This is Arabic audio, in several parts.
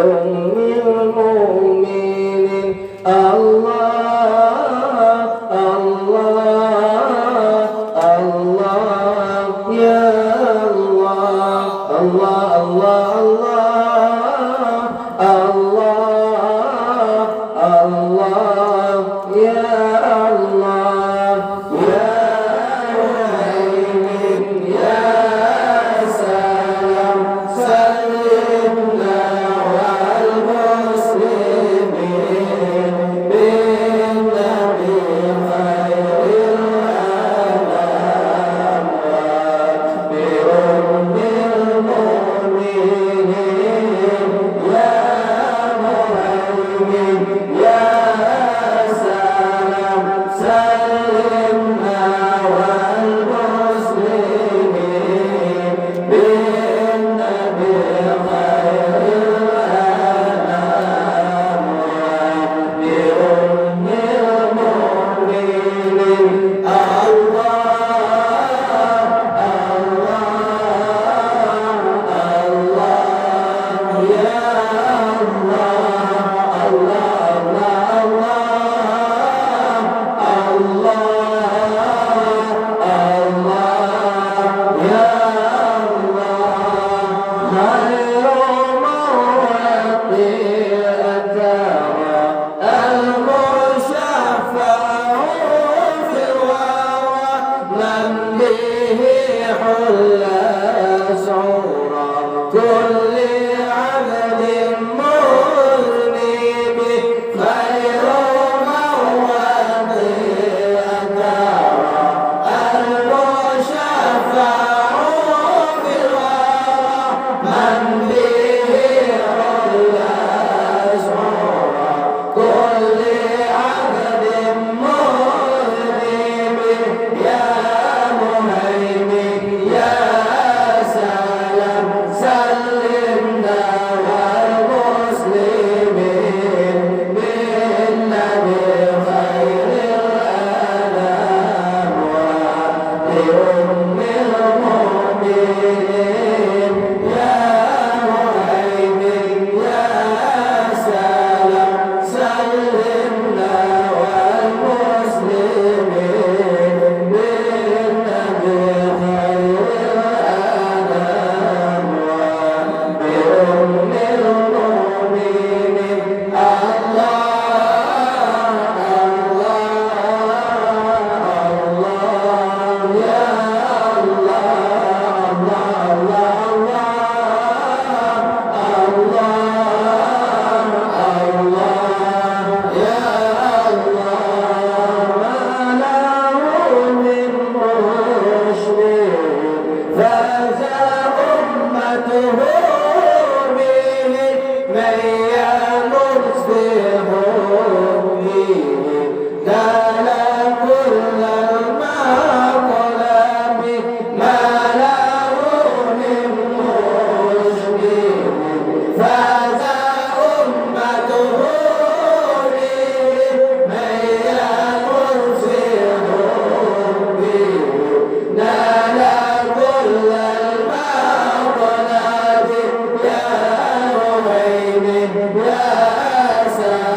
بأم المؤمنين. الله الله الله يا الله الله الله الله الله يا الله يا مهيمن يا سلام سلمنا والمسلمين بالنبي خير الأنام بأم المؤمنين يا مهيمن يا سلام سلمنا والمسلمين بالنبي خير الأنام بأم المؤمنين. كل عبد مذنب خير مواد أثار المشفع في الورى من به حل أسعارا كل عبد مذنب يا مهيمن يا سلام سلمنا والمسلمين بالنبي خير الأنام وبأم المؤمنين يا مهيمن يا سلام سلمنا والمسلمين بالنبي خير الأنام بأم المؤمنين. الله الله يا الله الله يا الله ما له من مشرك فاز أمته به من يمت في حبه نال كل المطلب ما له من مشرك فاز أمته به من يمت في حبه نال كل المطلب يا مهيمن يا سلام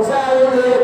سولك